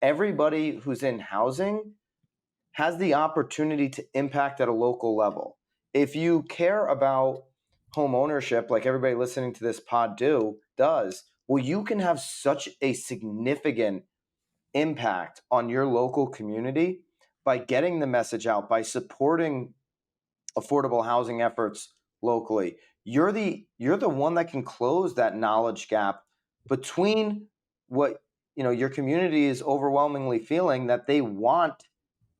everybody who's in housing has the opportunity to impact at a local level. If you care about home ownership, like everybody listening to this pod does, well, you can have such a significant impact on your local community by getting the message out, by supporting affordable housing efforts locally. You're the one that can close that knowledge gap between what your community is overwhelmingly feeling that they want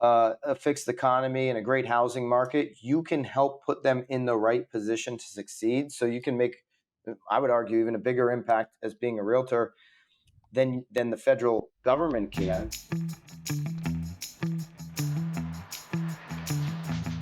a fixed economy and a great housing market. You can help put them in the right position to succeed. So you can make, I would argue, even a bigger impact as being a realtor than the federal government can.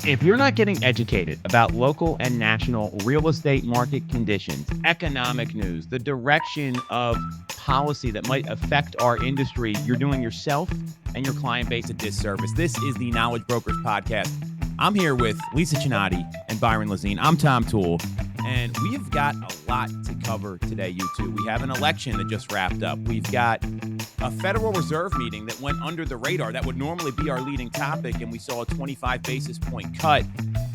If you're not getting educated about local and national real estate market conditions, economic news, the direction of policy that might affect our industry, you're doing yourself and your client base a disservice. This is the Knowledge Brokers Podcast. I'm here with Lisa Chinatti and Byron Lazine. I'm Tom Toole, and we've got a lot to cover today, you two. We have an election that just wrapped up. We've got a Federal Reserve meeting that went under the radar. That would normally be our leading topic, and we saw a 25 basis point cut.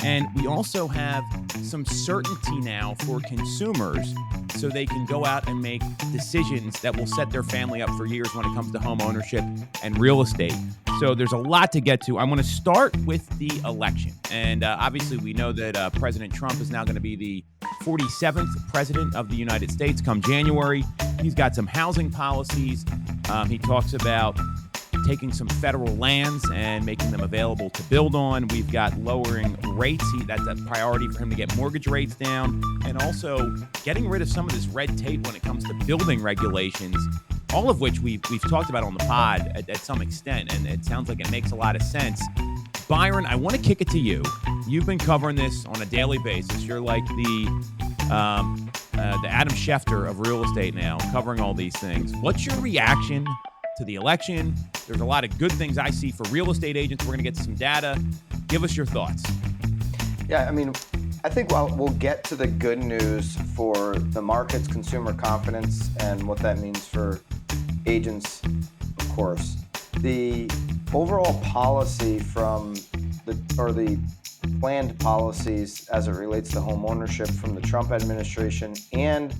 And we also have some certainty now for consumers so they can go out and make decisions that will set their family up for years when it comes to home ownership and real estate. So there's a lot to get to. I want to start with the election. And obviously we know that President Trump is now going to be the 47th president of the United States come January. He's got some housing policies. He talks about taking some federal lands and making them available to build on. We've got lowering rates. That's a priority for him to get mortgage rates down, and also getting rid of some of this red tape when it comes to building regulations, all of which we've talked about on the pod at some extent, and it sounds like it makes a lot of sense. Byron, I want to kick it to you. You've been covering this on a daily basis. You're like the Adam Schefter of real estate now, covering all these things. What's your reaction to the election? There's a lot of good things I see for real estate agents. We're going to get some data. Give us your thoughts. Yeah, I mean, I think we'll get to the good news for the market's consumer confidence and what that means for agents, of course. The overall policy from the planned policies as it relates to home ownership from the Trump administration, and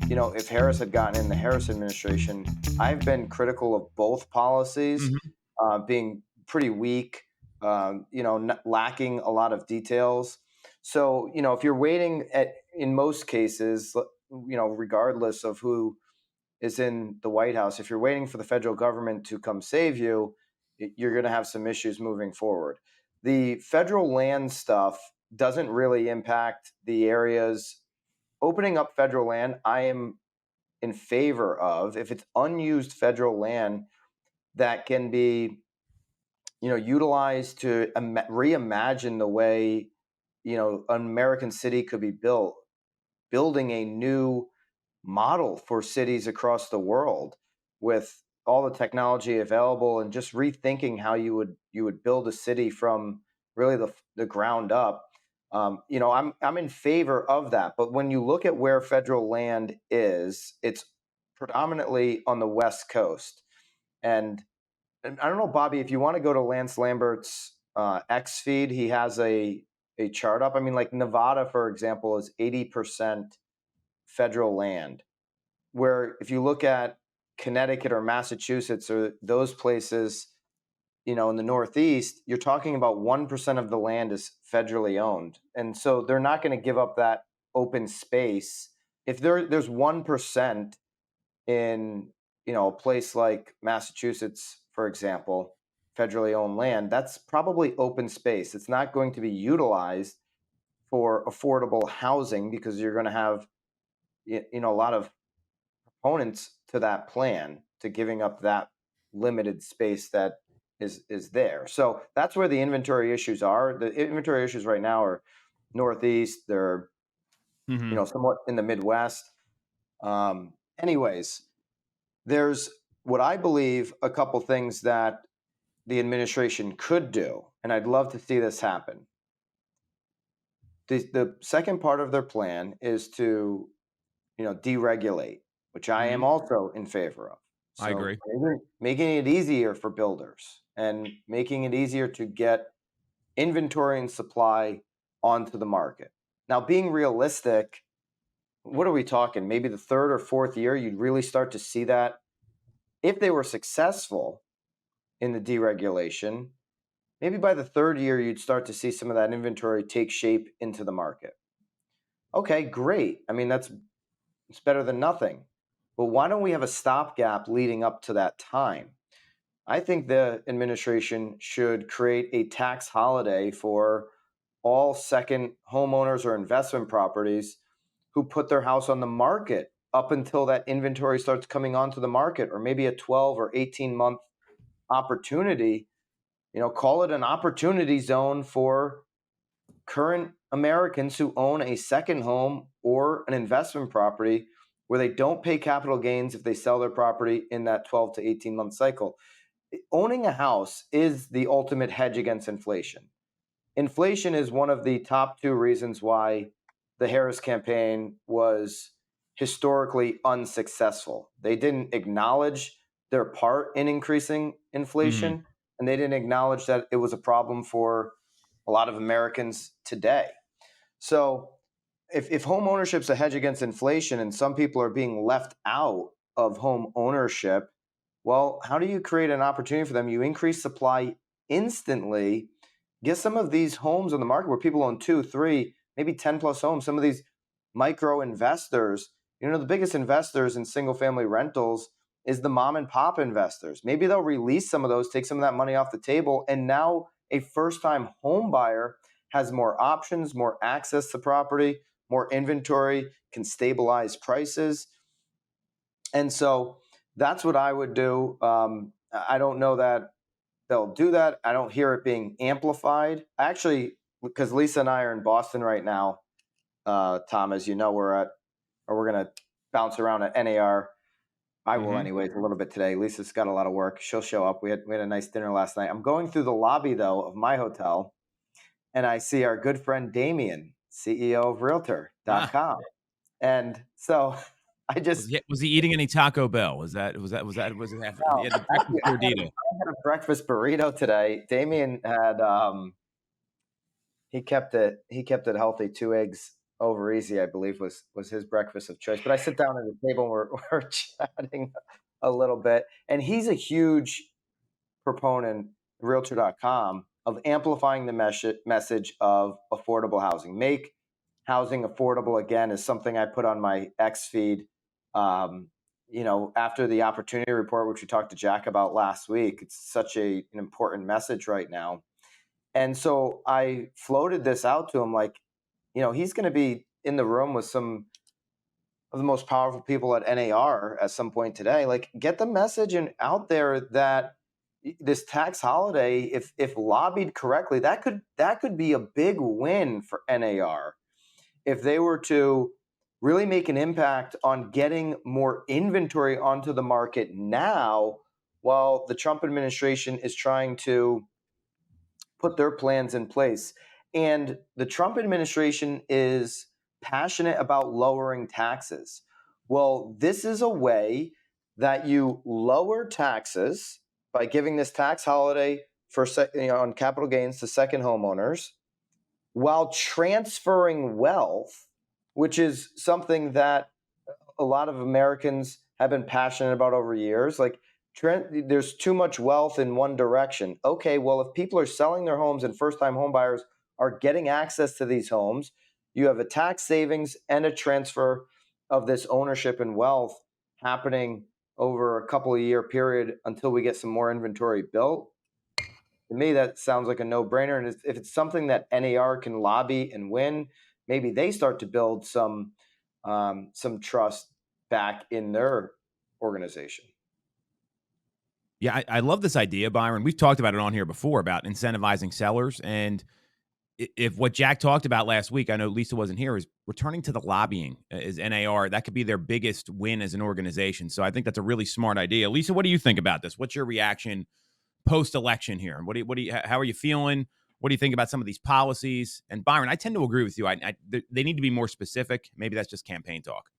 if Harris had gotten in the Harris administration, I've been critical of both policies being pretty weak, lacking a lot of details. So, if you're waiting in most cases, regardless of who is in the White House, if you're waiting for the federal government to come save you, you're going to have some issues moving forward. The federal land stuff doesn't really impact the areas. Opening up federal land, I am in favor of. If it's unused federal land that can be, utilized to reimagine the way, an American city could be built, building a new model for cities across the world with all the technology available, and just rethinking how you would build a city from really the ground up. I'm in favor of that. But when you look at where federal land is, it's predominantly on the West Coast. And I don't know, Bobby, if you want to go to Lance Lambert's X feed, he has a chart up. I mean, like Nevada, for example, is 80% federal land, where if you look at Connecticut or Massachusetts or those places, in the Northeast, you're talking about 1% of the land is federally owned. And so they're not going to give up that open space. If there's 1% in, a place like Massachusetts, for example, federally owned land, that's probably open space. It's not going to be utilized for affordable housing because you're going to have, a lot of opponents to that plan, to giving up that limited space that is there. So that's where the inventory issues are. The inventory issues right now are Northeast. They're somewhat in the Midwest. Anyways, there's what I believe a couple things that the administration could do, and I'd love to see this happen. The second part of their plan is to deregulate, which I am also in favor of. I So agree. making it easier for builders and making it easier to get inventory and supply onto the market. Now, being realistic, what are we talking? Maybe the third or fourth year, you'd really start to see that. If they were successful in the deregulation, maybe by the third year, you'd start to see some of that inventory take shape into the market. Okay, great. I mean, it's better than nothing. But why don't we have a stopgap leading up to that time? I think the administration should create a tax holiday for all second homeowners or investment properties who put their house on the market up until that inventory starts coming onto the market, or maybe a 12 or 18-month opportunity. Call it an opportunity zone for current Americans who own a second home or an investment property where they don't pay capital gains if they sell their property in that 12 to 18-month cycle. Owning a house is the ultimate hedge against inflation. Inflation is one of the top two reasons why the Harris campaign was historically unsuccessful. They didn't acknowledge their part in increasing inflation, and they didn't acknowledge that it was a problem for a lot of Americans today. So if home ownership is a hedge against inflation and some people are being left out of home ownership, well, how do you create an opportunity for them? You increase supply instantly, get some of these homes on the market where people own 2, 3, maybe 10 plus homes. Some of these micro investors, the biggest investors in single family rentals is the mom and pop investors. Maybe they'll release some of those, take some of that money off the table, and now a first time home buyer has more options, more access to property, more inventory, can stabilize prices. And so that's what I would do. I don't know that they'll do that. I don't hear it being amplified. Actually, because Lisa and I are in Boston right now, Tom, as you know, we're going to bounce around at NAR. I will anyways a little bit today. Lisa's got a lot of work. She'll show up. We had a nice dinner last night. I'm going through the lobby, though, of my hotel, and I see our good friend Damien, CEO of Realtor.com. And so I just Was he eating any Taco Bell? Was it? He had the breakfast gordita. I had a breakfast burrito today. Damien had he kept it healthy. 2 eggs over easy, I believe, was his breakfast of choice. But I sit down at the table and we're chatting a little bit, and he's a huge proponent, Realtor.com, of amplifying the message of affordable housing. Make housing affordable again is something I put on my X feed. After the opportunity report, which we talked to Jack about last week, it's such an important message right now. And so I floated this out to him, like, he's going to be in the room with some of the most powerful people at NAR at some point today. Like, get the message out there that this tax holiday, if lobbied correctly, that could be a big win for NAR if they were to really make an impact on getting more inventory onto the market now, while the Trump administration is trying to put their plans in place. And the Trump administration is passionate about lowering taxes. Well, this is a way that you lower taxes by giving this tax holiday for on capital gains to second homeowners, while transferring wealth, which is something that a lot of Americans have been passionate about over years. Like, there's too much wealth in one direction. Okay, well, if people are selling their homes and first-time home buyers are getting access to these homes, you have a tax savings and a transfer of this ownership and wealth happening over a couple of year period until we get some more inventory built. To me, that sounds like a no-brainer. And if it's something that NAR can lobby and win, maybe they start to build some trust back in their organization. Yeah, I love this idea, Byron. We've talked about it on here before about incentivizing sellers. And if what Jack talked about last week, I know Lisa wasn't here, is returning to the lobbying as NAR, that could be their biggest win as an organization. So I think that's a really smart idea. Lisa, what do you think about this? What's your reaction post-election here? How are you feeling? What do you think about some of these policies? And Byron, I tend to agree with you. They need to be more specific. Maybe that's just campaign talk.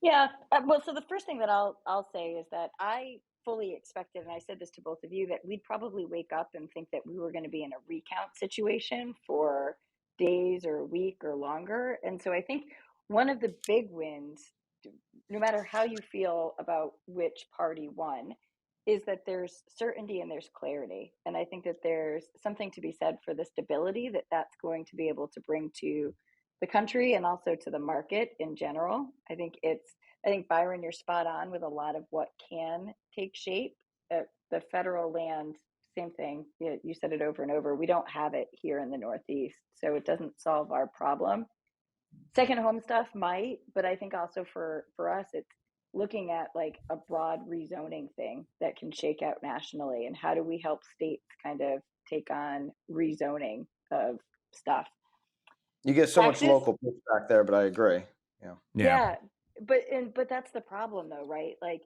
Yeah. Well, so the first thing that I'll say is that I fully expected, and I said this to both of you, that we'd probably wake up and think that we were going to be in a recount situation for days or a week or longer. And so I think one of the big wins, no matter how you feel about which party won, is that there's certainty and there's clarity. And I think that there's something to be said for the stability that that's going to be able to bring to the country and also to the market in general. I think Byron, you're spot on with a lot of what can take shape. The federal land, same thing. You said it over and over. We don't have it here in the Northeast, so it doesn't solve our problem. Second home stuff might, but I think also for us, it's looking at like a broad rezoning thing that can shake out nationally, and how do we help states kind of take on rezoning of stuff. You get so much Taxes, local pushback there, but I agree. Yeah. Yeah. yeah, but that's the problem though, right? Like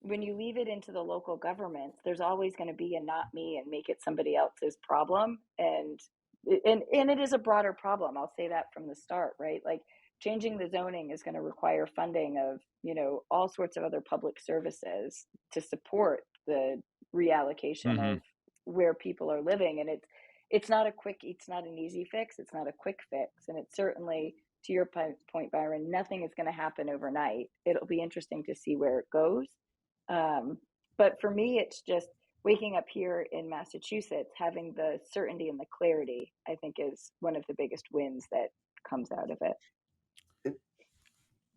when you leave it into the local governments, there's always going to be a not me and make it somebody else's problem, and it is a broader problem. I'll say that from the start, right? Like changing the zoning is going to require funding of all sorts of other public services to support the reallocation Hmm. of where people are living, and it's not an easy fix, it's not a quick fix, and it's certainly, to your point, Byron, nothing is going to happen overnight. It'll be interesting to see where it goes. But for me, it's just waking up here in Massachusetts, having the certainty and the clarity, I think is one of the biggest wins that comes out of it.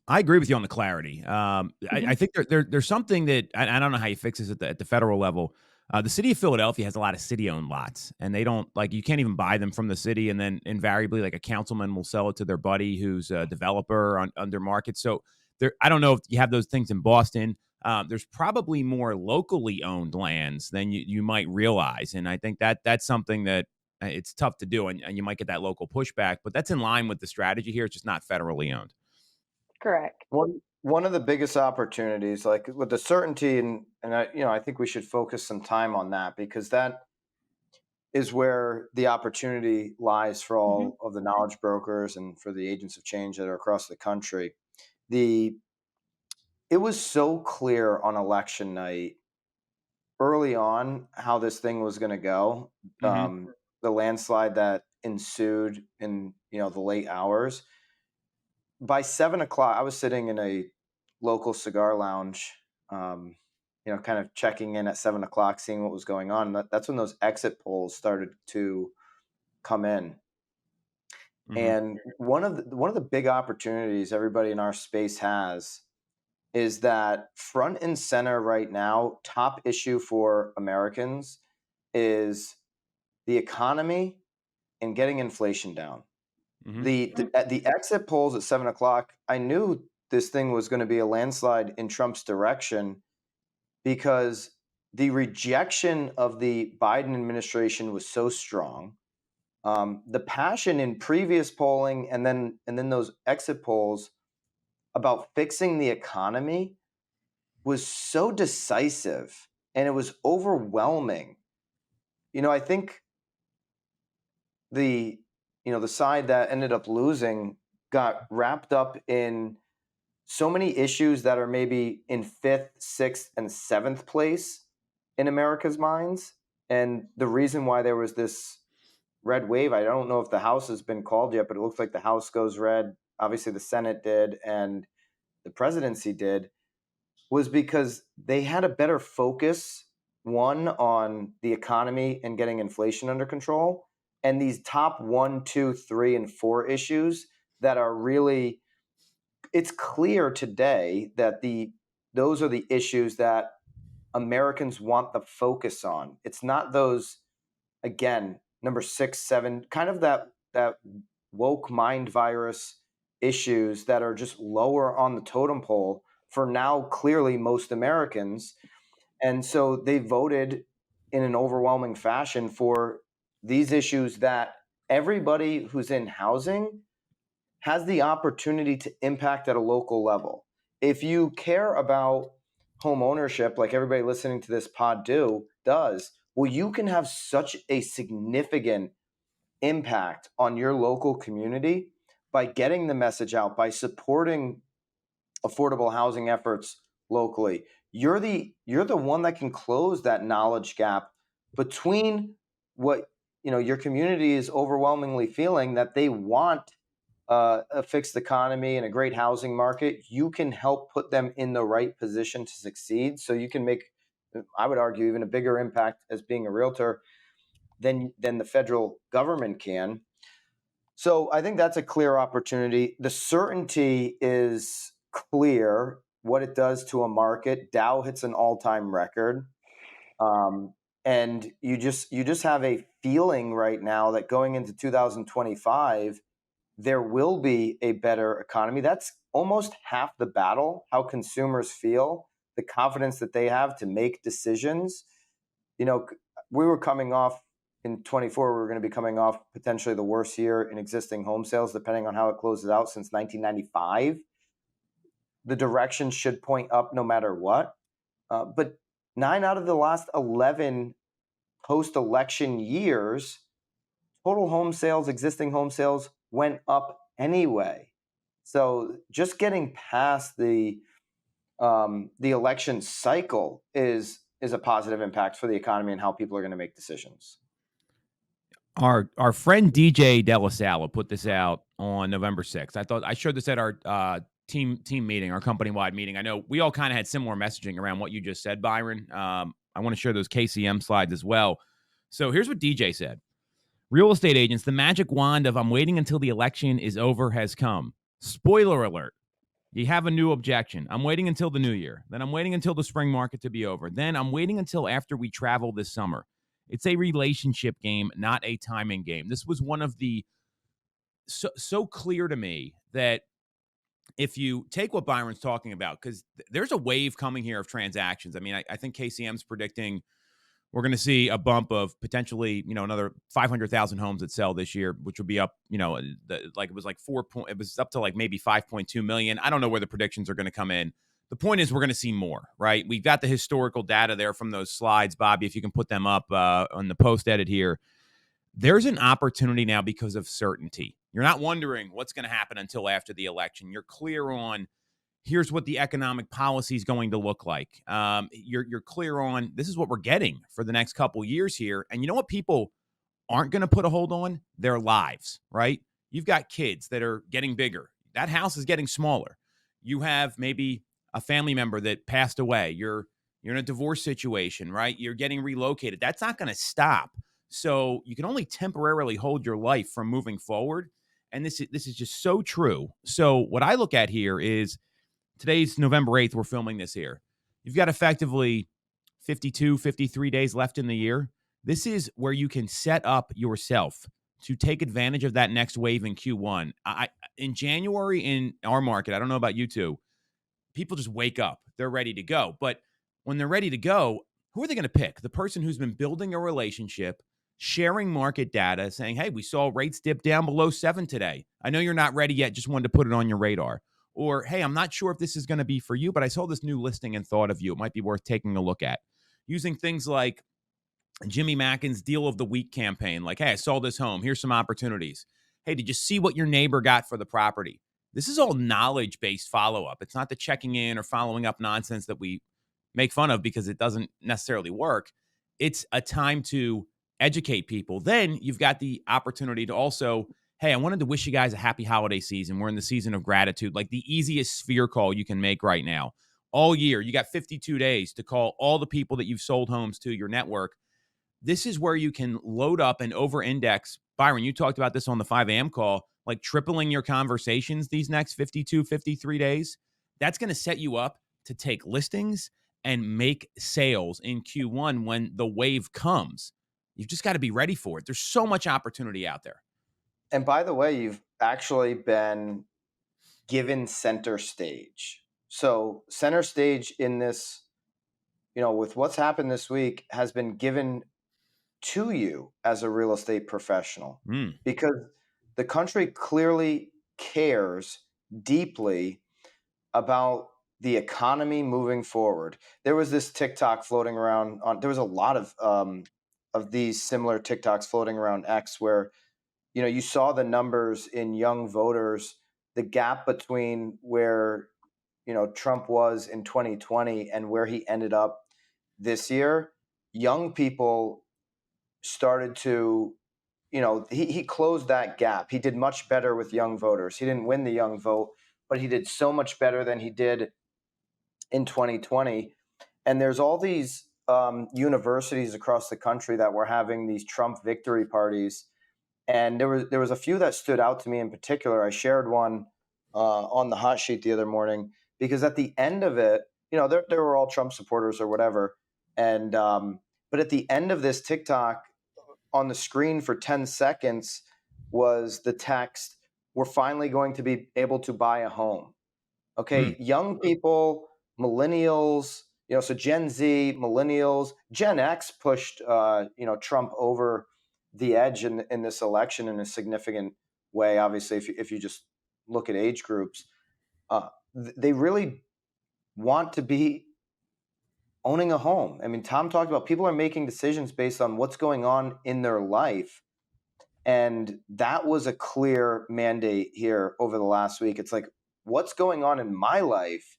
I agree with you on the clarity. I Mm-hmm. think there's something that I don't know how you fix this at the federal level. The city of Philadelphia has a lot of city-owned lots, and they don't like you can't even buy them from the city, and then invariably, like a councilman will sell it to their buddy who's a developer under market. So there, I don't know if you have those things in Boston. There's probably more locally owned lands than you might realize, and I think that's something that it's tough to do, and you might get that local pushback, but that's in line with the strategy here. It's just not federally owned. Correct. One of the biggest opportunities, like with the certainty, and I think we should focus some time on that, because that is where the opportunity lies for Mm-hmm. all of the knowledge brokers and for the agents of change that are across the country. The It was so clear on election night early on how this thing was going to go. Hmm. The landslide that ensued in the late hours. By 7 o'clock, I was sitting in a local cigar lounge, kind of checking in at 7 o'clock, seeing what was going on. That's when those exit polls started to come in. Hmm. And one of the big opportunities everybody in our space has is that front and center right now, top issue for Americans is the economy and getting inflation down. Hmm. The exit polls at 7 o'clock, I knew this thing was going to be a landslide in Trump's direction, because the rejection of the Biden administration was so strong. The passion in previous polling and then those exit polls about fixing the economy was so decisive, and it was overwhelming. I think the the side that ended up losing got wrapped up in so many issues that are maybe in fifth, sixth, and seventh place in America's minds. And the reason why there was this red wave, I don't know if the House has been called yet, but it looks like the House goes red. Obviously, the Senate did, and the presidency did, was because they had a better focus, one, on the economy and getting inflation under control, and these top one, two, three, and four issues that are really, it's clear today that those are the issues that Americans want the focus on. It's not those, again, number six, seven, kind of that woke mind virus issues that are just lower on the totem pole for now, clearly most Americans. And so they voted in an overwhelming fashion for these issues that everybody who's in housing has the opportunity to impact at a local level. If you care about home ownership, like everybody listening to this pod does, well, you can have such a significant impact on your local community by getting the message out, by supporting affordable housing efforts locally. You're the one that can close that knowledge gap between what your community is overwhelmingly feeling that they want a fixed economy and a great housing market. You can help put them in the right position to succeed. So you can make, I would argue, even a bigger impact as being a realtor than the federal government can. So I think that's a clear opportunity. The certainty is clear what it does to a market. Dow hits an all-time record. And you just have a feeling right now that going into 2025, there will be a better economy. That's almost half the battle, how consumers feel, the confidence that they have to make decisions. We were coming off in 24, we were going to be coming off potentially the worst year in existing home sales, depending on how it closes out, since 1995. The direction should point up no matter what. But 9 out of the last 11 post-election years, total home sales, existing home sales went up anyway. So just getting past the election cycle is a positive impact for the economy and how people are going to make decisions. Our friend DJ Delasala put this out on November 6th. I thought I showed this at our team meeting, our company-wide meeting. I know we all kind of had similar messaging around what you just said, Byron. I want to share those KCM slides as well. So here's what DJ said. Real estate agents, the magic wand of I'm waiting until the election is over has come. Spoiler alert. You have a new objection. I'm waiting until the new year. Then I'm waiting until the spring market to be over. Then I'm waiting until after we travel this summer. It's a relationship game, not a timing game. This was one of the so clear to me that if you take what Byron's talking about, because there's a wave coming here of transactions. I mean, I think KCM's predicting we're going to see a bump of potentially, another 500,000 homes that sell this year, which would be up, it was up to like maybe 5.2 million. I don't know where the predictions are going to come in. The point is we're going to see more, right? We've got the historical data there from those slides, Bobby, if you can put them up on the post edit here. There's an opportunity now because of certainty. You're not wondering what's going to happen until after the election. You're clear on here's what the economic policy is going to look like. You're clear on this is what we're getting for the next couple years here. And you know what people aren't going to put a hold on? Their lives, right? You've got kids that are getting bigger. That house is getting smaller. You have maybe a family member that passed away. You're in a divorce situation, right? You're getting relocated. That's not going to stop. So you can only temporarily hold your life from moving forward. And this is just so true. So what I look at here is today's November 8th. We're filming this here. You've got effectively 52, 53 days left in the year. This is where you can set up yourself to take advantage of that next wave in Q1. In January in our market, I don't know about you two, people just wake up. They're ready to go. But when they're ready to go, who are they going to pick? The person who's been building a relationship, sharing market data, saying, hey, we saw rates dip down below 7 today. I know you're not ready yet. Just wanted to put it on your radar. Or, hey, I'm not sure if this is going to be for you, but I saw this new listing and thought of you. It might be worth taking a look at. Using things like Jimmy Mackin's Deal of the Week campaign. Like, hey, I saw this home. Here's some opportunities. Hey, did you see what your neighbor got for the property? This is all knowledge-based follow-up. It's not the checking in or following up nonsense that we make fun of because it doesn't necessarily work. It's a time to educate people. Then you've got the opportunity to also, hey, I wanted to wish you guys a happy holiday season. We're in the season of gratitude, like the easiest sphere call you can make right now. All year, you got 52 days to call all the people that you've sold homes to, your network. This is where you can load up and over-index. Byron, you talked about this on the 5 a.m. call, like tripling your conversations these next 52, 53 days. That's going to set you up to take listings and make sales in Q1 when the wave comes. You've just got to be ready for it. There's so much opportunity out there. And by the way, you've actually been given center stage. So center stage in this, with what's happened this week, has been given to you as a real estate professional because the country clearly cares deeply about the economy moving forward. There was this TikTok floating around there was a lot of these similar TikToks floating around X where, you saw the numbers in young voters, the gap between where Trump was in 2020 and where he ended up this year, young people started to, he closed that gap. He did much better with young voters. He didn't win the young vote, but he did so much better than he did in 2020. And there's all these universities across the country that were having these Trump victory parties. And there was a few that stood out to me in particular. I shared one on the hot sheet the other morning because at the end of it, they were all Trump supporters or whatever. And but at the end of this TikTok, on the screen for 10 seconds was the text, "We're finally going to be able to buy a home." Okay, young people, millennials, so Gen Z, millennials, Gen X pushed, Trump over the edge in this election in a significant way. Obviously, if you just look at age groups, they really want to be owning a home. I mean, Tom talked about people are making decisions based on what's going on in their life. And that was a clear mandate here over the last week. It's like, what's going on in my life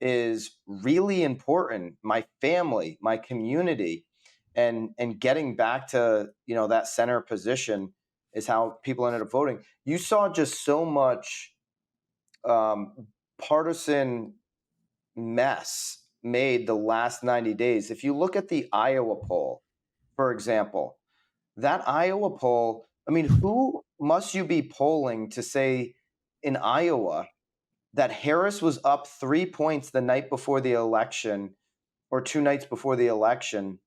is really important. My family, my community, and getting back to, that center position is how people ended up voting. You saw just so much partisan mess made the last 90 days. If you look at the Iowa poll, for example, that Iowa poll, I mean, who must you be polling to say in Iowa that Harris was up 3 points the night before the election or 2 nights before the election,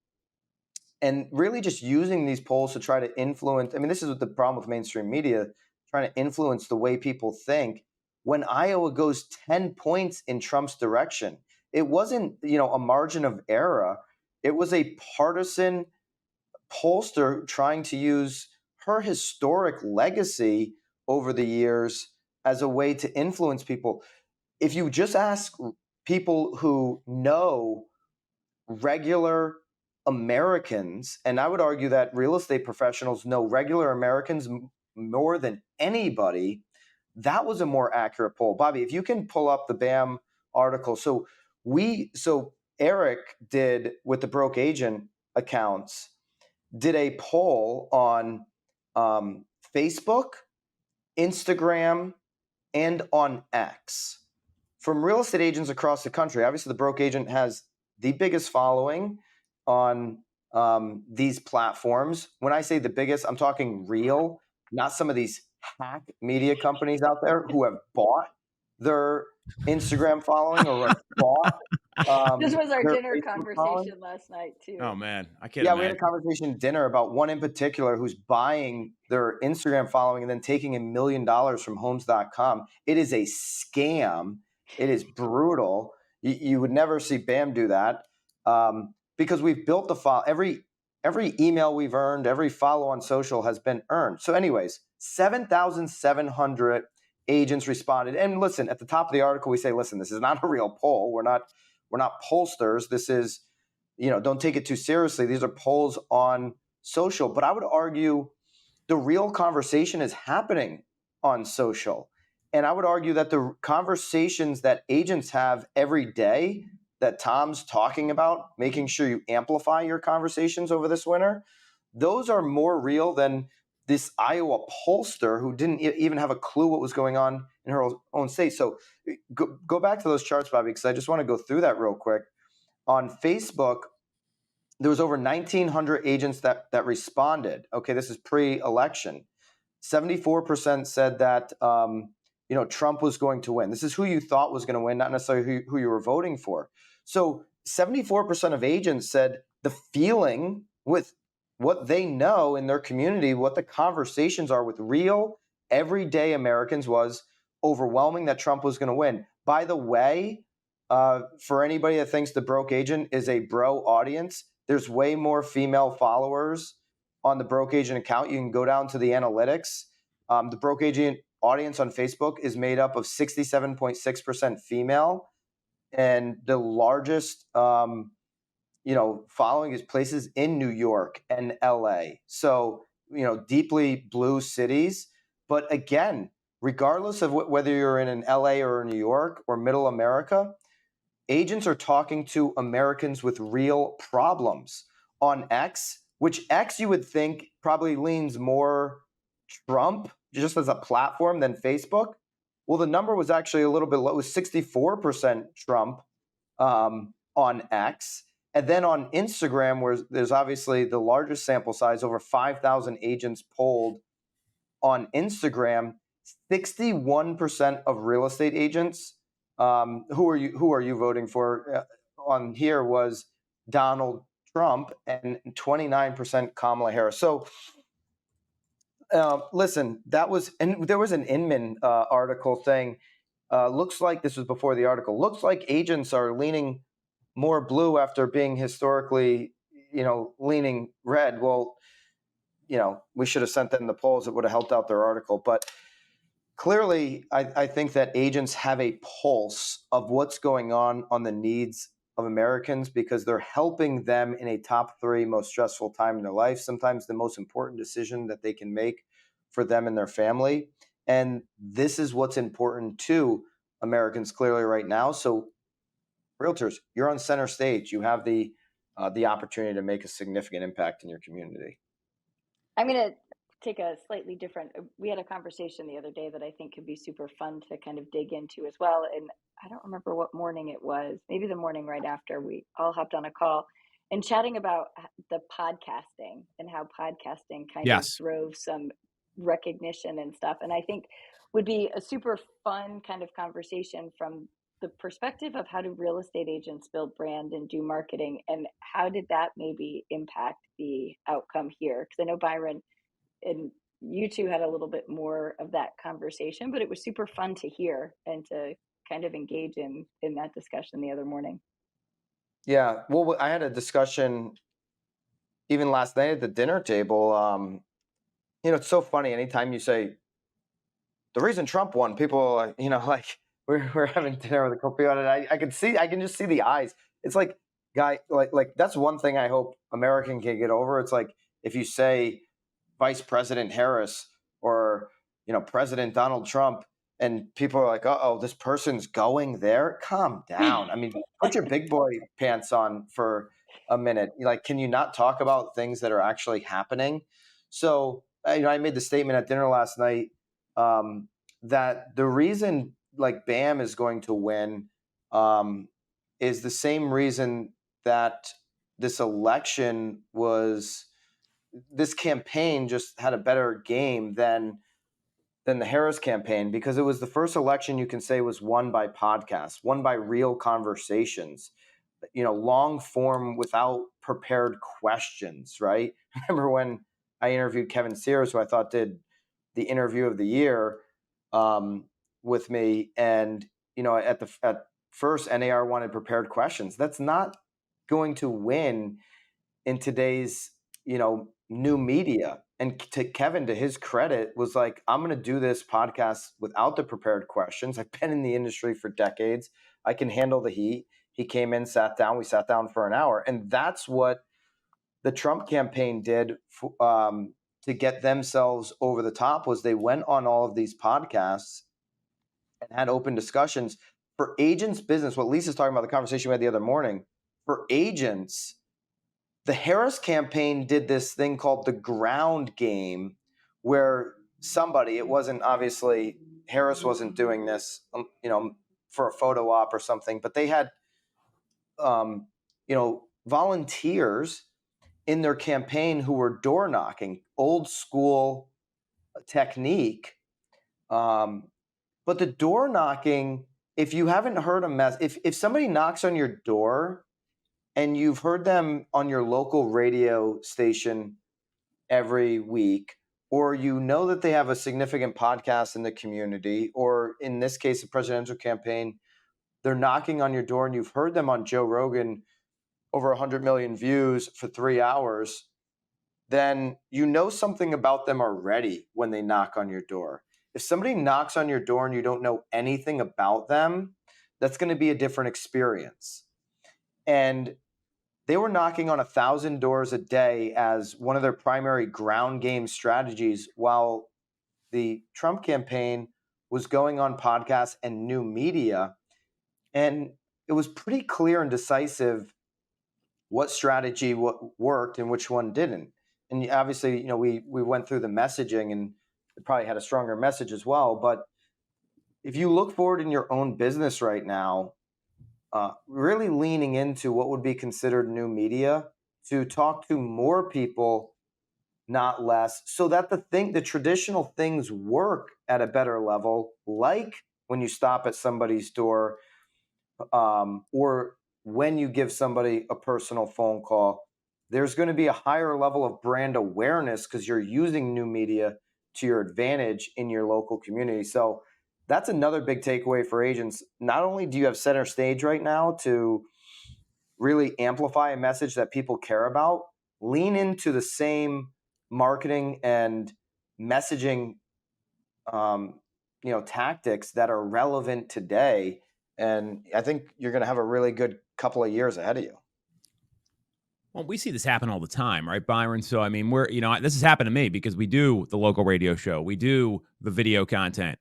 and really just using these polls to try to influence? I mean, this is what the problem with mainstream media, trying to influence the way people think. When Iowa goes 10 points in Trump's direction, it wasn't, a margin of error. It was a partisan pollster trying to use her historic legacy over the years as a way to influence people. If you just ask people who know regular Americans, and I would argue that real estate professionals know regular Americans more than anybody, that was a more accurate poll. Bobby, if you can pull up the BAM article. So Eric did, with the broke agent accounts, did a poll on Facebook, Instagram, and on X from real estate agents across the country. Obviously, the broke agent has the biggest following on these platforms. When I say the biggest, I'm talking real, not some of these hack media companies out there who have bought their Instagram following or have bought This was our their dinner Facebook following. conversation last night too. Oh man, I can't Yeah, imagine. we had a conversation at dinner about one in particular who's buying their Instagram following and then taking $1 million from homes.com. It is a scam. It is brutal. You would never see BAM do that because we've built the file. Every email we've earned, every follow on social has been earned. So anyways, 7,700 agents responded. And listen, at the top of the article, we say, listen, this is not a real poll. We're not pollsters. This is, don't take it too seriously. These are polls on social. But I would argue the real conversation is happening on social. And I would argue that the conversations that agents have every day that Tom's talking about, making sure you amplify your conversations over this winter, those are more real than this Iowa pollster who didn't even have a clue what was going on in her own state. So go back to those charts, Bobby, because I just want to go through that real quick. On Facebook, there was over 1,900 agents that responded. Okay, this is pre-election. 74% said that Trump was going to win. This is who you thought was going to win, not necessarily who you were voting for. So 74% of agents said the feeling with what they know in their community, what the conversations are with real, everyday Americans, was overwhelming that Trump was going to win. By the way, for anybody that thinks the broke agent is a bro audience, there's way more female followers on the broke agent account. You can go down to the analytics. The broke agent audience on Facebook is made up of 67.6% female, and the largest following is places in New York and LA. So, deeply blue cities. But again, regardless of whether you're in an LA or New York or middle America, agents are talking to Americans with real problems on X, which X you would think probably leans more Trump just as a platform than Facebook. Well, the number was actually a little bit low. It was 64% Trump on X. And then on Instagram, where there's obviously the largest sample size, over 5,000 agents polled on Instagram, 61% of real estate agents who are you voting for on here was Donald Trump, and 29% Kamala Harris. So listen, that was, and there was an Inman article saying, looks like this was before the article, looks like agents are leaning more blue after being historically, leaning red. Well, we should have sent them the polls. It would have helped out their article. But clearly, I think that agents have a pulse of what's going on the needs of Americans, because they're helping them in a top 3 most stressful time in their life, sometimes the most important decision that they can make for them and their family. And this is what's important to Americans clearly right now. So realtors, you're on center stage. You have the opportunity to make a significant impact in your community. I'm going to take a slightly different, we had a conversation the other day that I think could be super fun to kind of dig into as well. And I don't remember what morning it was, maybe the morning right after we all hopped on a call and chatting about the podcasting and how podcasting kind of drove some recognition and stuff. And I think would be a super fun kind of conversation from the perspective of how do real estate agents build brand and do marketing, and how did that maybe impact the outcome here? Because I know Byron and you two had a little bit more of that conversation, but it was super fun to hear and to kind of engage in that discussion the other morning. Yeah, well, I had a discussion even last night at the dinner table. It's so funny. Anytime you say the reason Trump won, people, like we're having dinner with a couple people, and I can just see the eyes. It's like, guy, like that's one thing I hope American can get over. It's like if you say Vice President Harris or President Donald Trump, and people are like, "Uh-oh, this person's going there." Calm down. I mean, put your big boy pants on for a minute. Like, can you not talk about things that are actually happening? So, I made the statement at dinner last night that the reason like BAM is going to win is the same reason that this election this campaign just had a better game than the Harris campaign, because it was the first election you can say was won by podcasts, won by real conversations, long form without prepared questions, right? Remember when I interviewed Kevin Sears, who I thought did the interview of the year with me, and at first NAR wanted prepared questions. That's not going to win in today's new media. And to Kevin, to his credit, was like, I'm going to do this podcast without the prepared questions. I've been in the industry for decades. I can handle the heat. He came in, sat down. We sat down for an hour. And that's what the Trump campaign did to get themselves over the top, was they went on all of these podcasts and had open discussions. For agents' business, what Lisa's talking about, the conversation we had the other morning, for agents, the Harris campaign did this thing called the ground game, where it wasn't obviously, Harris wasn't doing this, for a photo op or something, but they had, volunteers in their campaign who were door knocking, old school technique. But the door knocking, if you haven't heard if somebody knocks on your door and you've heard them on your local radio station every week, or that they have a significant podcast in the community, or in this case, a presidential campaign, they're knocking on your door and you've heard them on Joe Rogan, over 100 million views for 3 hours, then something about them already when they knock on your door. If somebody knocks on your door and you don't know anything about them, that's going to be a different experience. And they were knocking on 1,000 doors a day as one of their primary ground game strategies, while the Trump campaign was going on podcasts and new media. And it was pretty clear and decisive what strategy worked and which one didn't. And obviously, we went through the messaging, and it probably had a stronger message as well. But if you look forward in your own business right now, really leaning into what would be considered new media to talk to more people, not less, so that the traditional things work at a better level, like when you stop at somebody's door, or when you give somebody a personal phone call. There's going to be a higher level of brand awareness because you're using new media to your advantage in your local community. So that's another big takeaway for agents. Not only do you have center stage right now to really amplify a message that people care about, lean into the same marketing and messaging tactics that are relevant today. And I think you're going to have a really good couple of years ahead of you. Well, we see this happen all the time, right, Byron? So, I mean, this has happened to me because we do the local radio show. We do the video content.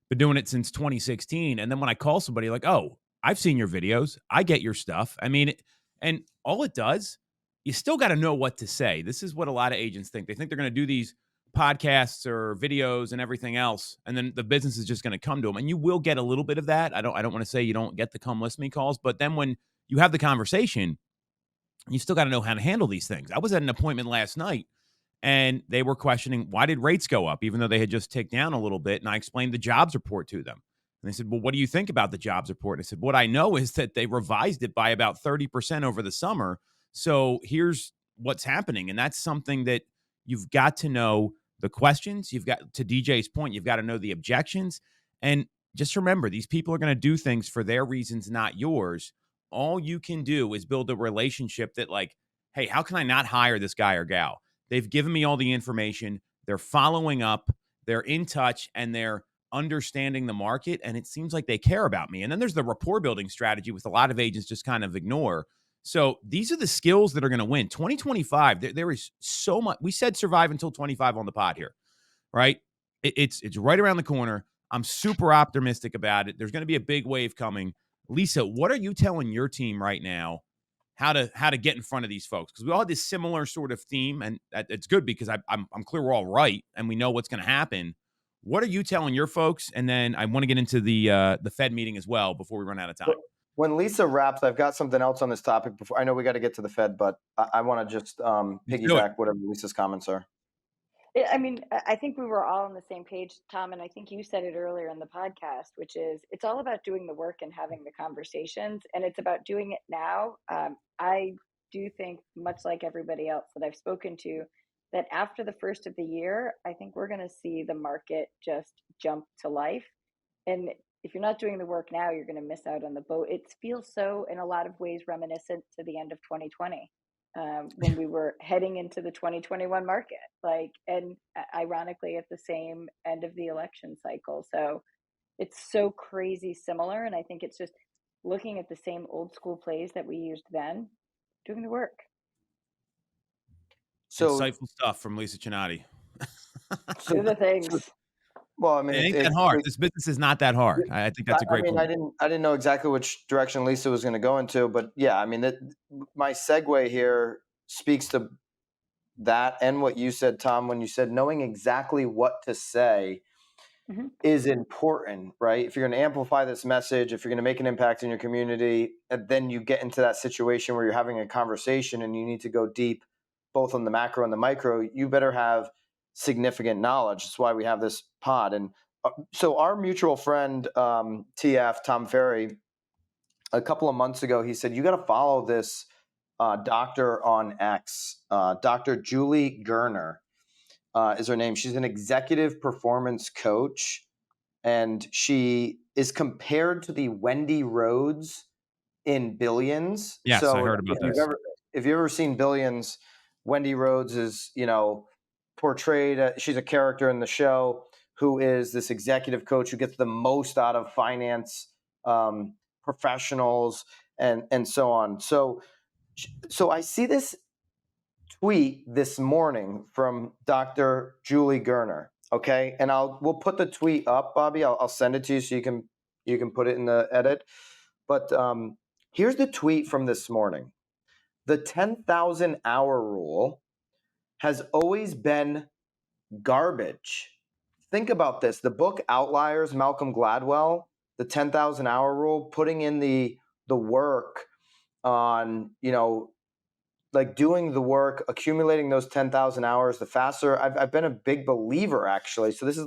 Been doing it since 2016. And then when I call somebody like, oh, I've seen your videos. I get your stuff. I mean, and all it does, you still got to know what to say. This is what a lot of agents think. They think they're going to do these podcasts or videos and everything else, and then the business is just going to come to them. And you will get a little bit of that. I don't want to say you don't get the come list me calls, but then when you have the conversation, you still got to know how to handle these things. I was at an appointment last night and they were questioning, why did rates go up, even though they had just ticked down a little bit? And I explained the jobs report to them. And they said, well, what do you think about the jobs report? And I said, what I know is that they revised it by about 30% over the summer. So here's what's happening. And that's something that you've got to know the questions. You've got, to DJ's point, you've got to know the objections. And just remember, these people are going to do things for their reasons, not yours. All you can do is build a relationship that, like, hey, how can I not hire this guy or gal? They've given me all the information. They're following up. They're in touch, and they're understanding the market. And it seems like they care about me. And then there's the rapport building strategy, with a lot of agents just kind of ignore. So these are the skills that are going to win. 2025, there is so much. We said survive until 25 on the pod here, right? It's right around the corner. I'm super optimistic about it. There's going to be a big wave coming. Lisa, what are you telling your team right now how to get in front of these folks? Because we all had this similar sort of theme, and it's good because I'm clear we're all right and we know what's going to happen. What are you telling your folks? And then I want to get into the Fed meeting as well before we run out of time. When Lisa wraps, I've got something else on this topic before. I know we got to get to the Fed, but I want to just piggyback whatever Lisa's comments are. I mean, I think we were all on the same page, Tom, and I think you said it earlier in the podcast, which is it's all about doing the work and having the conversations, and it's about doing it now. I do think, much like everybody else that I've spoken to, that after the first of the year, I think we're going to see the market just jump to life. And if you're not doing the work now, you're going to miss out on the boat. It feels so, in a lot of ways, reminiscent to the end of 2020. When we were heading into the 2021 market, and ironically at the same end of the election cycle. So it's so crazy similar. And I think it's just looking at the same old school plays that we used then, doing the work. So insightful stuff from Lisa Chinatti. Do the things. Well, I mean, it ain't that hard. This business is not that hard. I think that's a great point. I didn't know exactly which direction Lisa was going to go into, but yeah, I mean, my segue here speaks to that and what you said, Tom, when you said knowing exactly what to say is important, right? If you're going to amplify this message, if you're going to make an impact in your community, and then you get into that situation where you're having a conversation and you need to go deep, both on the macro and the micro, you better have significant knowledge. That's why we have this pod. And so our mutual friend, TF, Tom Ferry, a couple of months ago, he said, you got to follow this doctor on X. Dr. Julie Gurner is her name. She's an executive performance coach, and she is compared to the Wendy Rhodes in Billions. Yes, so I heard about this. If you've ever seen Billions, Wendy Rhodes is, portrayed. She's a character in the show who is this executive coach who gets the most out of finance professionals and so on. So I see this tweet this morning from Dr. Julie Gurner, Okay, and we'll put the tweet up, Bobby. I'll send it to you so you can put it in the edit. But here's the tweet from this morning. The 10,000 hour rule has always been garbage. Think about this. The book Outliers, Malcolm Gladwell, the 10,000 hour rule, putting in the work on, like doing the work, accumulating those 10,000 hours, the faster. I've been a big believer, actually. So this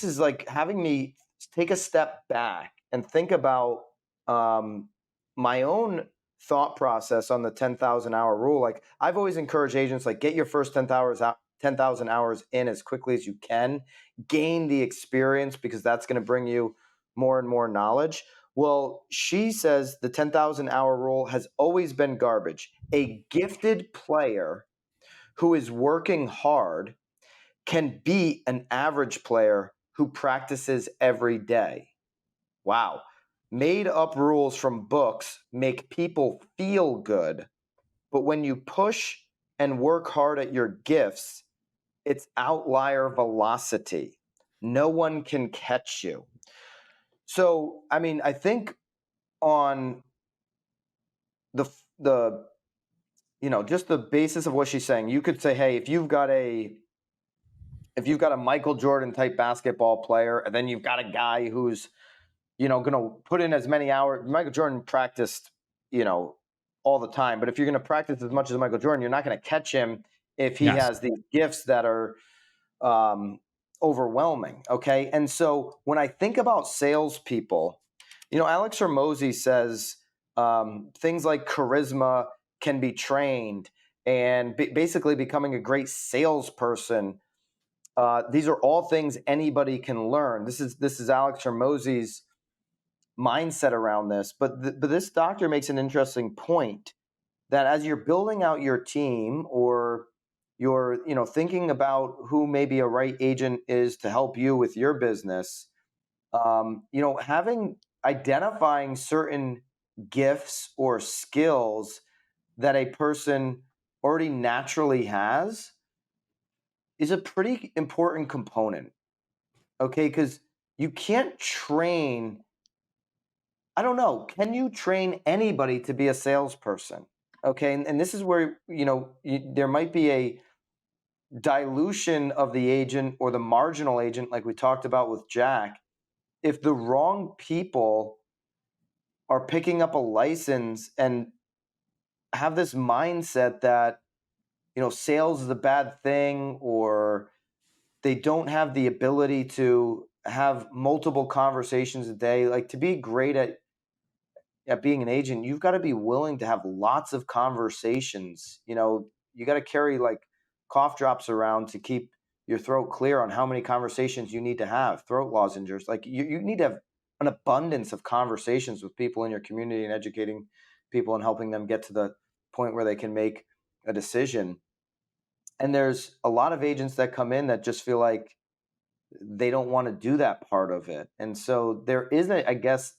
is like having me take a step back and think about my own thought process on the 10,000 hour rule. Like I've always encouraged agents, like get your first 10,000 hours in as quickly as you can, gain the experience because that's going to bring you more and more knowledge. Well, she says the 10,000 hour rule has always been garbage. A gifted player who is working hard can beat an average player who practices every day. Wow. Made up rules from books make people feel good, but when you push and work hard at your gifts, it's outlier velocity. No one can catch you. So, I mean, I think on the just the basis of what she's saying, you could say, hey, if you've got a Michael Jordan type basketball player, and then you've got a guy who's, going to put in as many hours. Michael Jordan practiced, all the time. But if you're going to practice as much as Michael Jordan, you're not going to catch him if he Yes. has these gifts that are overwhelming. Okay. And so when I think about salespeople, Alex Hormozy says things like charisma can be trained, and basically becoming a great salesperson. These are all things anybody can learn. This is Alex Hormozy's mindset around this. But this doctor makes an interesting point that as you're building out your team, or you're thinking about who maybe a right agent is to help you with your business, identifying certain gifts or skills that a person already naturally has is a pretty important component. Okay, because you can't train. I don't know. Can you train anybody to be a salesperson? Okay, and this is where there might be a dilution of the agent or the marginal agent, like we talked about with Jack. If the wrong people are picking up a license and have this mindset that sales is a bad thing, or they don't have the ability to have multiple conversations a day, like to be great at being an agent, you've got to be willing to have lots of conversations. You got to carry like cough drops around to keep your throat clear on how many conversations you need to have, throat lozenges. Like you need to have an abundance of conversations with people in your community and educating people and helping them get to the point where they can make a decision. And there's a lot of agents that come in that just feel like they don't want to do that part of it. And so there is I guess,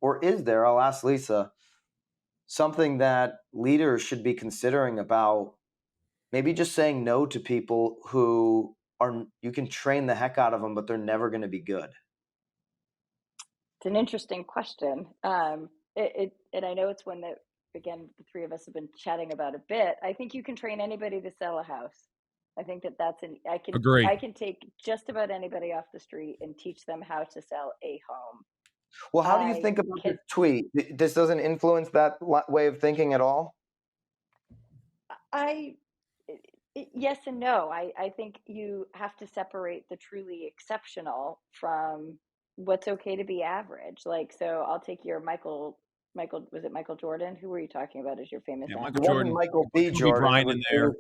or is there, I'll ask Lisa, something that leaders should be considering about maybe just saying no to people who you can train the heck out of them, but they're never going to be good? It's an interesting question. And I know it's one that, again, the three of us have been chatting about a bit. I think you can train anybody to sell a house. I think Agree. I can take just about anybody off the street and teach them how to sell a home. Well, how do you I think about this can tweet? This doesn't influence that way of thinking at all? I yes and no. I think you have to separate the truly exceptional from what's okay to be average. Like, so I'll take your Michael, was it Michael Jordan? Who were you talking about as your famous Yeah, Michael It athlete? wasn't Jordan, Michael B. Kobe Jordan. Bryant in there.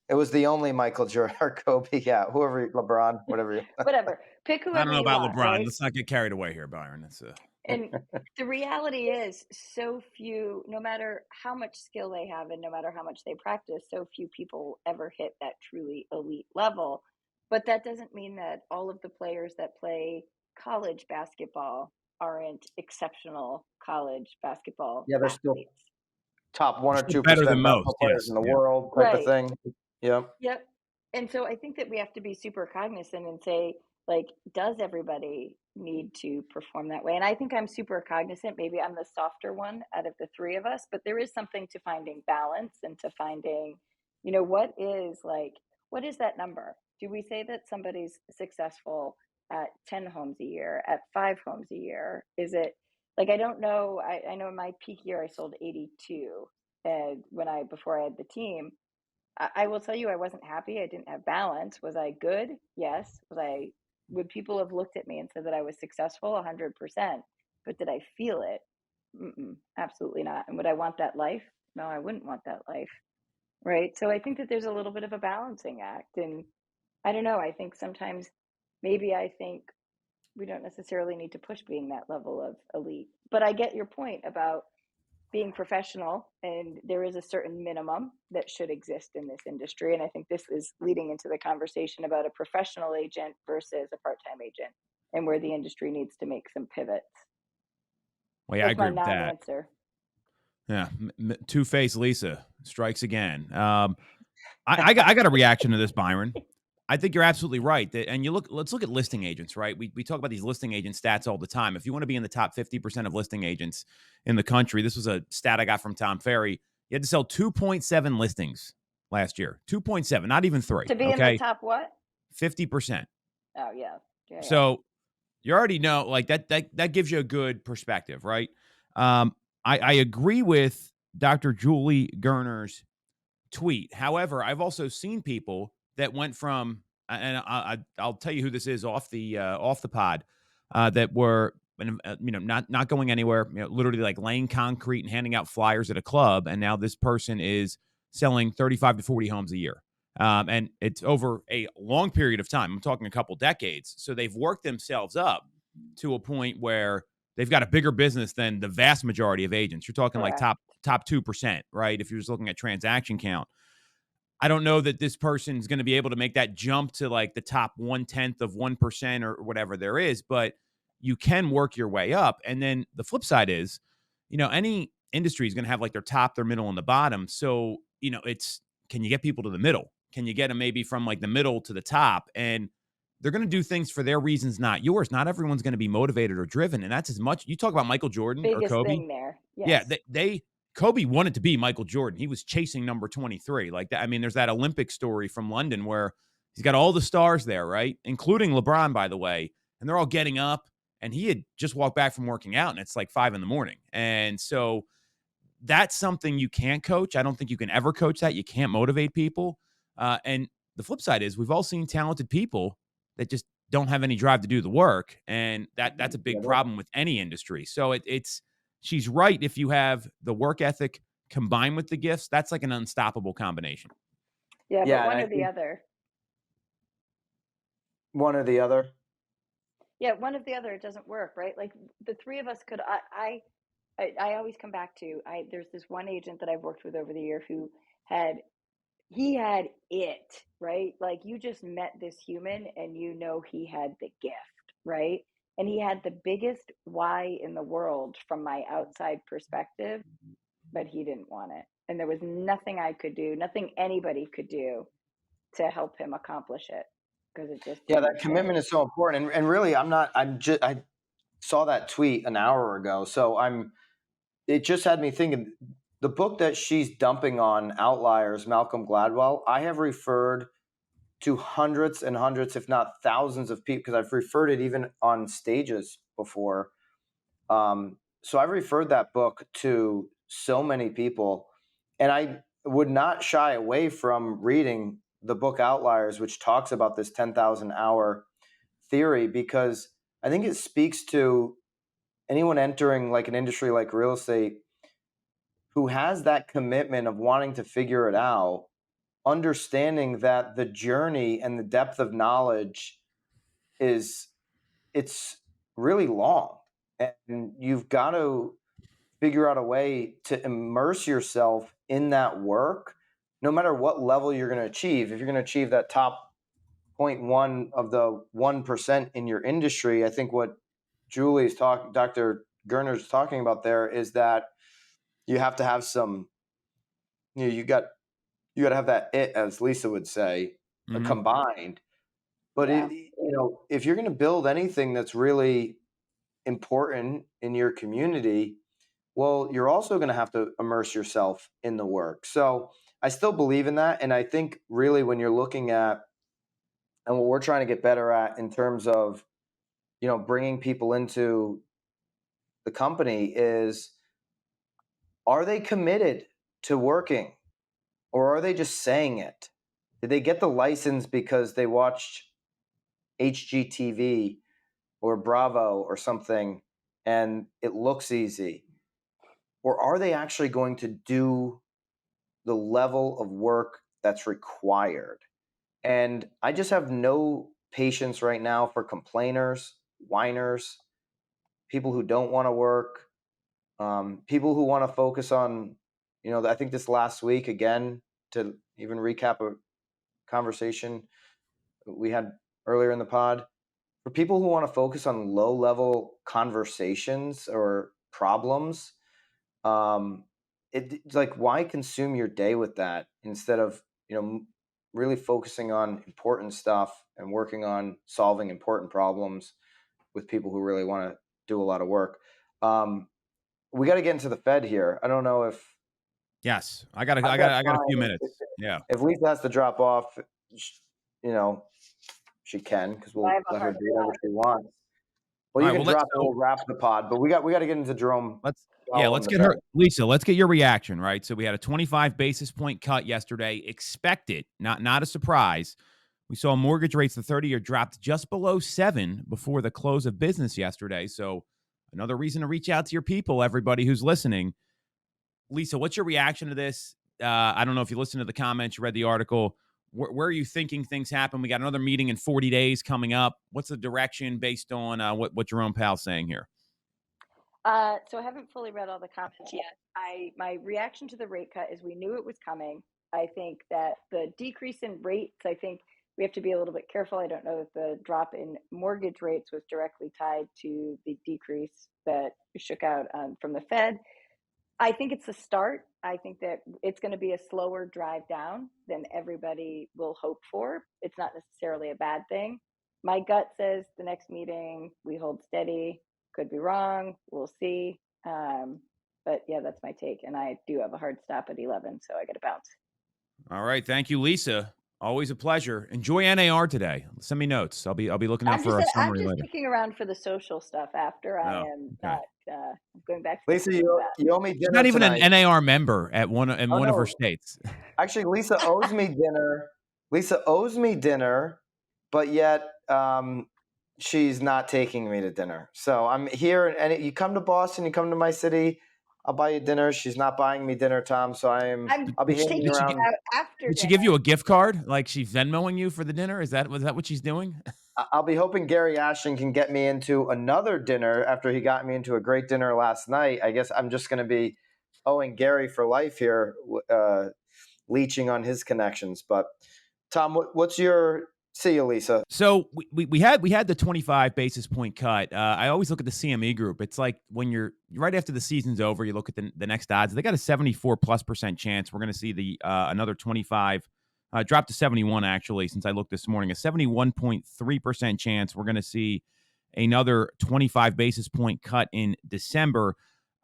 It was the only Michael Jordan or Kobe. Yeah, whoever, LeBron, whatever. Whatever. Pick I whoever don't know you about want, LeBron. right? Let's not get carried away here, Byron. That's And the reality is, so few, no matter how much skill they have and no matter how much they practice, so few people ever hit that truly elite level. But that doesn't mean that all of the players that play college basketball aren't exceptional college basketball Yeah, they're still athletes. top 1 or still better 2% than most. basketball players Yes. in the Yeah. world type of Right. thing. Yep. Yep. And so I think that we have to be super cognizant and say, like, does everybody need to perform that way? And I think I'm super cognizant. Maybe I'm the softer one out of the three of us, but there is something to finding balance and to finding, what is that number? Do we say that somebody's successful at 10 homes a year, at 5 homes a year? Is it like, I don't know. I know in my peak year, I sold 82. And before I had the team, I will tell you, I wasn't happy. I didn't have balance. Was I good? Yes. Would people have looked at me and said that I was successful? 100%. But did I feel it? Absolutely not. And would I want that life? No, I wouldn't want that life. Right. So I think that there's a little bit of a balancing act. And I don't know. I think sometimes I think we don't necessarily need to push being that level of elite. But I get your point about being professional, and there is a certain minimum that should exist in this industry. And I think this is leading into the conversation about a professional agent versus a part-time agent, and where the industry needs to make some pivots. Well, yeah, I That's my agree with that. non-answer. Yeah, Two-Face Lisa strikes again. I got a reaction to this, Byron. I think you're absolutely right. And let's look at listing agents, right? We talk about these listing agent stats all the time. If you want to be in the top 50% of listing agents in the country, this was a stat I got from Tom Ferry. You had to sell 2.7 listings last year. 2.7, not even 3. To be in the top what? 50%. Oh, yeah. So you already know, like that gives you a good perspective, right? I agree with Dr. Julie Gurner's tweet. However, I've also seen people that went from, and I'll tell you who this is off the pod, that were not going anywhere, literally like laying concrete and handing out flyers at a club, and now this person is selling 35 to 40 homes a year, and it's over a long period of time. I'm talking a couple decades. So they've worked themselves up to a point where they've got a bigger business than the vast majority of agents. You're talking Correct. like top 2%, right? If you're just looking at transaction count. I don't know that this person's going to be able to make that jump to like the top 1/10 of 1% or whatever there is, but you can work your way up. And then the flip side is, any industry is going to have like their top, their middle, and the bottom. So, can you get people to the middle? Can you get them maybe from like the middle to the top? And they're going to do things for their reasons, not yours. Not everyone's going to be motivated or driven. And that's as much, you talk about Michael Jordan or Biggest Kobe. thing there. Yes. Yeah, Kobe wanted to be Michael Jordan. He was chasing number 23 like that. I mean, there's that Olympic story from London where he's got all the stars there, right? Including LeBron, by the way. And they're all getting up, and he had just walked back from working out, and it's like 5 a.m. And so that's something you can't coach. I don't think you can ever coach that. You can't motivate people. And the flip side is we've all seen talented people that just don't have any drive to do the work. And that's a big problem with any industry. So she's right. If you have the work ethic combined with the gifts, that's like an unstoppable combination. Yeah, but one or the other. One or the other? Yeah, one or the other, it doesn't work, right? Like the three of us could, I always come back to, there's this one agent that I've worked with over the year who he had it, right? Like you just met this human and he had the gift, right? And he had the biggest why in the world from my outside perspective, but he didn't want it. And there was nothing I could do, nothing anybody could do to help him accomplish it. Because it just that commitment is so important. And really, I saw that tweet an hour ago. So it just had me thinking, the book that she's dumping on, Outliers, Malcolm Gladwell, I have referred to hundreds and hundreds, if not thousands of people, because I've referred it even on stages before. So I've referred that book to so many people, and I would not shy away from reading the book Outliers, which talks about this 10,000 hour theory, because I think it speaks to anyone entering like an industry like real estate who has that commitment of wanting to figure it out, understanding that the journey and the depth of knowledge it's really long, and you've got to figure out a way to immerse yourself in that work, no matter what level you're going to achieve. If you're going to achieve that top 0.1 of the 1% in your industry, I think what Dr. Gurner's talking about there is that you have to have some, you got to have that it, as Lisa would say, combined. But Yeah. if you're going to build anything that's really important in your community, well, you're also going to have to immerse yourself in the work. So I still believe in that. And I think really when you're looking at, and what we're trying to get better at in terms of, bringing people into the company is, are they committed to working, or are they just saying it? Did they get the license because they watched HGTV or Bravo or something and it looks easy? Or are they actually going to do the level of work that's required? And I just have no patience right now for complainers, whiners, people who don't want to work, people who want to focus on, I think this last week, again, to even recap a conversation we had earlier in the pod, for people who want to focus on low level conversations or problems, it's like, why consume your day with that instead of, really focusing on important stuff and working on solving important problems with people who really want to do a lot of work. We got to get into the Fed here. I don't know if Yes, I got I've got a few time. minutes. Yeah. If Lisa has to drop off, you know, she can, because I we'll have a let her hard do whatever stop. she wants. Well, All you right. can Well, drop and we'll wrap the pod, but we got to get into Jerome Powell and let's the get Fed. her, Lisa. Let's get your reaction, right? So we had a 25 basis point cut yesterday, expected, not a surprise. We saw mortgage rates, the 30-year dropped just below 7 before the close of business yesterday. So another reason to reach out to your people, everybody who's listening. Lisa, what's your reaction to this? I don't know if you listened to the comments, you read the article. Where are you thinking things happen? We got another meeting in 40 days coming up. What's the direction based on what Jerome Powell's saying here? So I haven't fully read all the comments yet. My reaction to the rate cut is we knew it was coming. I think that the decrease in rates, I think we have to be a little bit careful. I don't know if the drop in mortgage rates was directly tied to the decrease that shook out from the Fed. I think it's a start. I think that it's going to be a slower drive down than everybody will hope for. It's not necessarily a bad thing. My gut says the next meeting we hold steady. Could be wrong. We'll see. But yeah, that's my take. And I do have a hard stop at 11, so I got to bounce. All right, thank you, Lisa. Always a pleasure. Enjoy NAR today. Send me notes. I'll be looking out for a I'm summary just later. sticking around for the social stuff after I Oh, am okay. not going back to Lisa, you owe me dinner She's not even tonight. an NAR member at one of her states. Actually, Lisa owes me dinner. Lisa owes me dinner, but yet she's not taking me to dinner. So I'm here, and you come to Boston, you come to my city, I'll buy you dinner. She's not buying me dinner, Tom. So I'll be hanging taking around. you out after Did she dinner. give you a gift card? Like she's Venmoing you for the dinner? Was that what she's doing? I'll be hoping Gary Ashton can get me into another dinner after he got me into a great dinner last night. I guess I'm just going to be owing Gary for life here, leeching on his connections. But Tom, what's your... See you, Lisa. So we had the 25 basis point cut. I always look at the CME group. It's like when you're right after the season's over, you look at the next odds. They got a 74+% chance we're going to see the another 25 drop to 71 actually since I looked this morning. A 71.3% chance we're going to see another 25 basis point cut in December.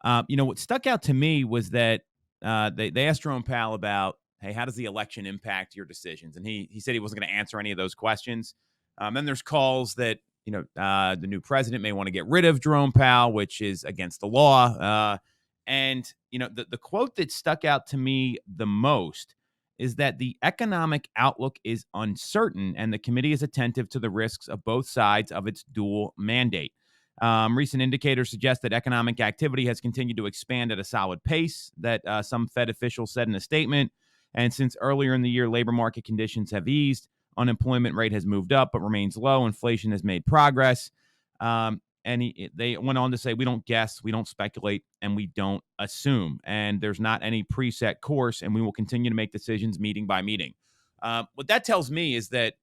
What stuck out to me was that they asked Jerome Powell about, hey, how does the election impact your decisions? And he said he wasn't going to answer any of those questions. Then there's calls that, the new president may want to get rid of Jerome Powell, which is against the law. The quote that stuck out to me the most is that the economic outlook is uncertain and the committee is attentive to the risks of both sides of its dual mandate. Recent indicators suggest that economic activity has continued to expand at a solid pace, that some Fed officials said in a statement. And since earlier in the year, labor market conditions have eased. Unemployment rate has moved up but remains low. Inflation has made progress. They went on to say, we don't guess, we don't speculate, and we don't assume. And there's not any preset course, and we will continue to make decisions meeting by meeting. What that tells me is that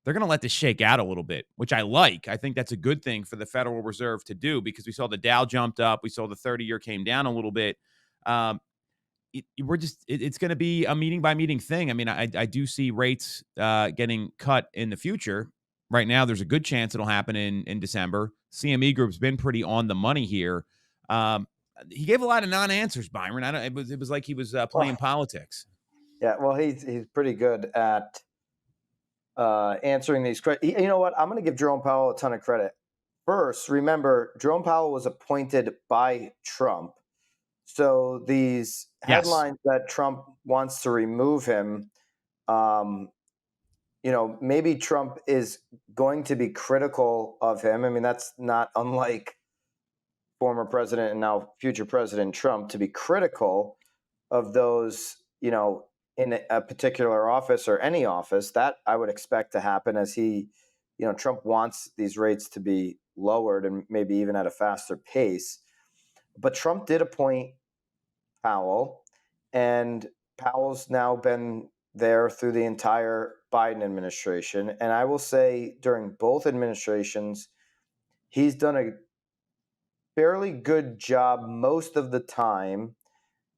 they're going to let this shake out a little bit, which I like. I think that's a good thing for the Federal Reserve to do because we saw the Dow jumped up. We saw the 30-year came down a little bit. it's going to be a meeting by meeting thing. I mean, I do see rates getting cut in the future. Right now, there's a good chance it'll happen in December. CME Group's been pretty on the money here. He gave a lot of non-answers, Byron. It was like he was playing politics. Yeah, well, he's pretty good at answering these. You know what? I'm going to give Jerome Powell a ton of credit. First, remember, Jerome Powell was appointed by Trump. So these headlines that Trump wants to remove him, maybe Trump is going to be critical of him. I mean, that's not unlike former president and now future President Trump to be critical of those, in a particular office or any office. That I would expect to happen as Trump wants these rates to be lowered and maybe even at a faster pace. But Trump did appoint Powell, and Powell's now been there through the entire Biden administration. And I will say during both administrations, he's done a fairly good job most of the time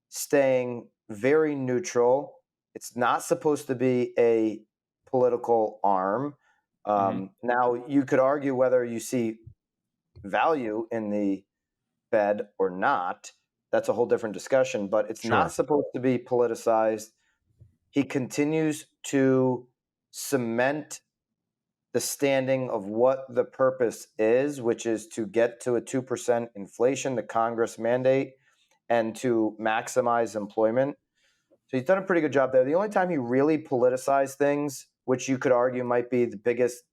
staying very neutral. It's not supposed to be a political arm. Now, you could argue whether you see value in the Fed or not. That's a whole different discussion, but it's not supposed to be politicized. He continues to cement the standing of what the purpose is, which is to get to a 2% inflation, the Congress mandate, and to maximize employment. So he's done a pretty good job there. The only time he really politicized things, which you could argue might be the biggest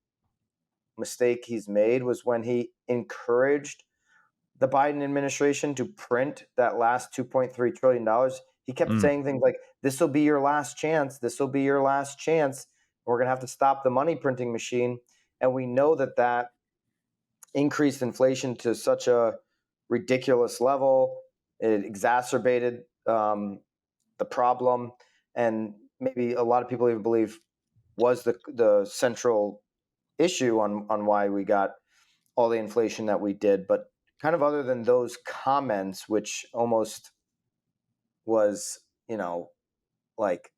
mistake he's made, was when he encouraged the Biden administration to print that last $2.3 trillion. He kept saying things like, this will be your last chance. This will be your last chance. We're going to have to stop the money printing machine. And we know that increased inflation to such a ridiculous level. It exacerbated the problem. And maybe a lot of people even believe was the central issue on why we got all the inflation that we did. But kind of other than those comments, which almost was, like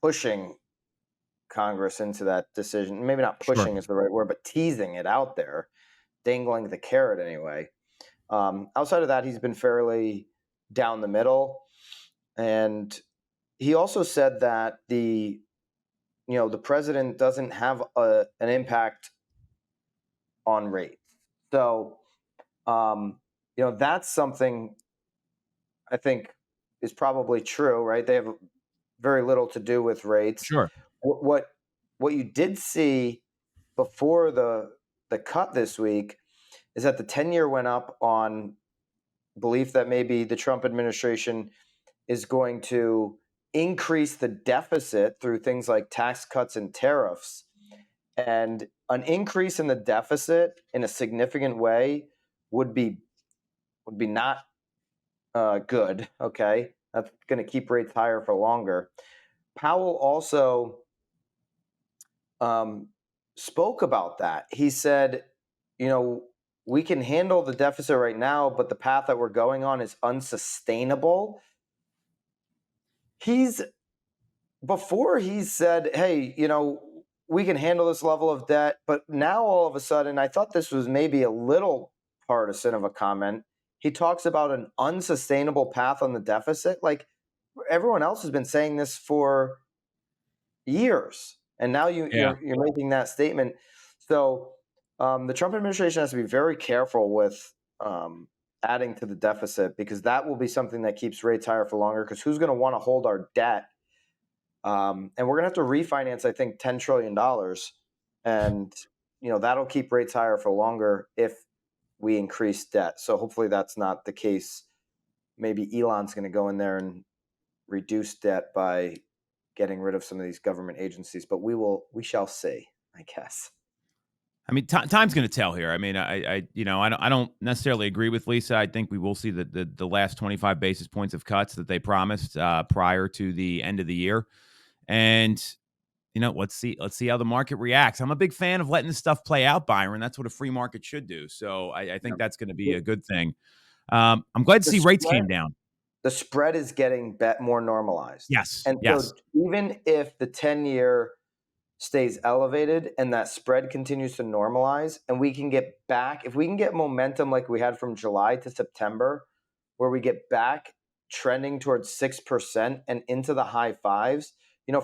pushing Congress into that decision. Maybe not pushing is the right word, but teasing it out there, dangling the carrot anyway. Outside of that, he's been fairly down the middle. And he also said that the president doesn't have an impact on rates. So, that's something I think is probably true, right? They have very little to do with rates. Sure. What you did see before the cut this week is that the 10-year went up on belief that maybe the Trump administration is going to increase the deficit through things like tax cuts and tariffs. And an increase in the deficit in a significant way would be not good. Okay, that's going to keep rates higher for longer. Powell also spoke about that. He said, we can handle the deficit right now, but the path that we're going on is unsustainable. Before he said, hey, we can handle this level of debt, but now all of a sudden, I thought this was maybe a little partisan of a comment. He talks about an unsustainable path on the deficit. Like, everyone else has been saying this for years, and now you're making that statement. So the Trump administration has to be very careful with adding to the deficit, because that will be something that keeps rates higher for longer, because who's going to want to hold our debt? And we're going to have to refinance, I think, $10 trillion. And, that'll keep rates higher for longer if we increase debt. So hopefully that's not the case. Maybe Elon's going to go in there and reduce debt by getting rid of some of these government agencies, but we shall see, I guess. I mean, time's going to tell here. I mean, I don't necessarily agree with Lisa. I think we will see the last 25 basis points of cuts that they promised prior to the end of the year. And, let's see how the market reacts. I'm a big fan of letting this stuff play out, Byron. That's what a free market should do. So I think that's going to be a good thing. I'm glad to see rates came down. the spread is getting more normalized. Yes. And Yes. so even if the 10-year stays elevated and that spread continues to normalize, and we can get back, if we can get momentum like we had from July to September, where we get back trending towards 6% and into the high fives,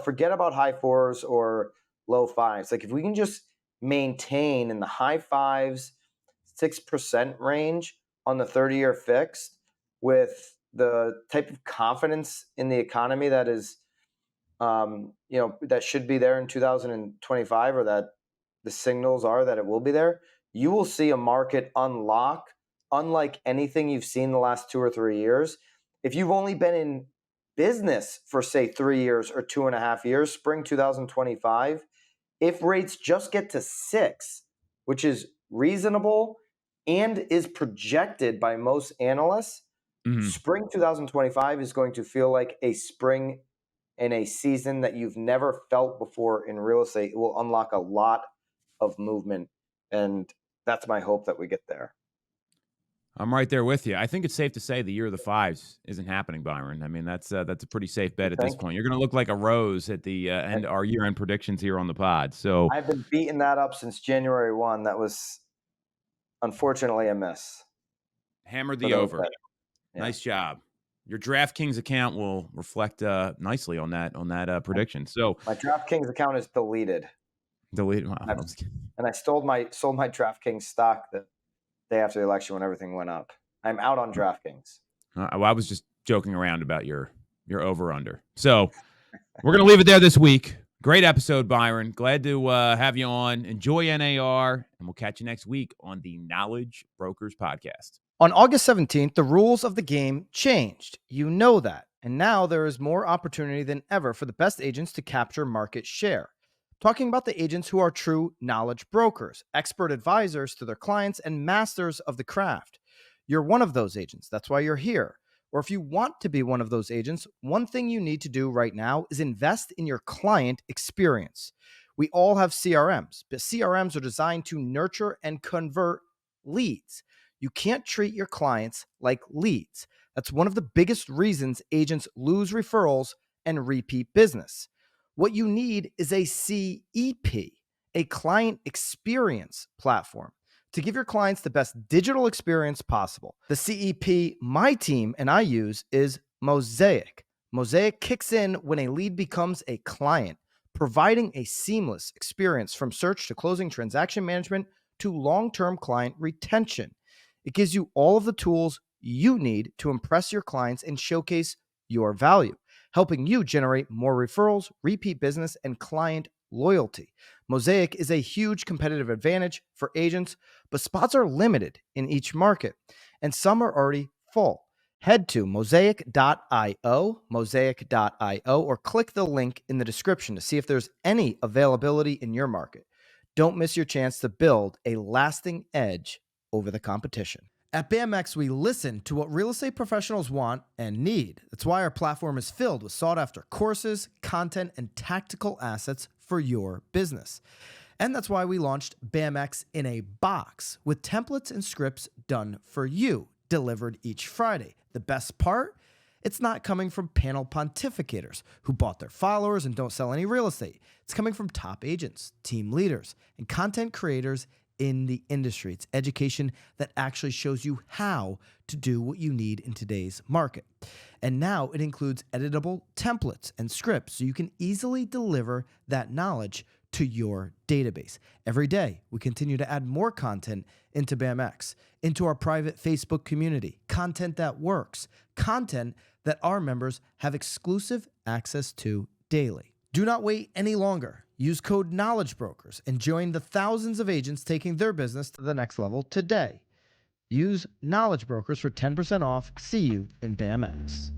forget about high fours or low fives. Like if we can just maintain in the high fives, 6% range on the 30-year fixed with the type of confidence in the economy that is that should be there in 2025, or that the signals are that it will be there, you will see a market unlock unlike anything you've seen the last 2 or 3 years. If you've only been in business for, say, 3 years or 2.5 years, spring 2025, if rates just get to 6, which is reasonable and is projected by most analysts, spring 2025 is going to feel like a spring in a season that you've never felt before in real estate. It will unlock a lot of movement, and that's my hope that we get there. I'm right there with you. I think it's safe to say the year of the fives isn't happening, Byron. I mean, that's a pretty safe bet at this point. You're going to look like a rose at the end our year-end predictions here on the pod. So I've been beating that up since January 1. That was unfortunately a miss. Hammered the over. Yeah. Nice job. Your DraftKings account will reflect nicely on that prediction. So my DraftKings account is deleted. Deleted. Wow. And I sold my DraftKings stock the day after the election when everything went up. I'm out on DraftKings. Well, I was just joking around about your over-under. So we're going to leave it there this week. Great episode, Byron. Glad to have you on. Enjoy NAR, and we'll catch you next week on the Knowledge Brokers Podcast. On August 17th, the rules of the game changed. You know that. And now there is more opportunity than ever for the best agents to capture market share. Talking about the agents who are true knowledge brokers, expert advisors to their clients, and masters of the craft. You're one of those agents. That's why you're here. Or if you want to be one of those agents, one thing you need to do right now is invest in your client experience. We all have CRMs, but CRMs are designed to nurture and convert leads. You can't treat your clients like leads. That's one of the biggest reasons agents lose referrals and repeat business. What you need is a CEP, a client experience platform, to give your clients the best digital experience possible. The CEP my team and I use is Mosaic. Mosaic kicks in when a lead becomes a client, providing a seamless experience from search to closing, transaction management to long-term client retention. It gives you all of the tools you need to impress your clients and showcase your value, helping you generate more referrals, repeat business, and client loyalty. Mosaic is a huge competitive advantage for agents, but spots are limited in each market, and some are already full. Head to mosaic.io, or click the link in the description to see if there's any availability in your market. Don't miss your chance to build a lasting edge over the competition. At BMX, we listen to what real estate professionals want and need. That's why our platform is filled with sought-after courses, content, and tactical assets for your business. And that's why we launched BMX in a box with templates and scripts done for you, delivered each Friday. The best part? It's not coming from panel pontificators who bought their followers and don't sell any real estate. It's coming from top agents, team leaders, and content creators in the industry. It's education that actually shows you how to do what you need in today's market. And now it includes editable templates and scripts so you can easily deliver that knowledge to your database. Every day, we continue to add more content into BMX, into our private Facebook community, content that works, content that our members have exclusive access to daily. Do not wait any longer. Use code KNOWLEDGEBROKERS and join the thousands of agents taking their business to the next level today. Use Knowledge Brokers for 10% off. See you in BMX.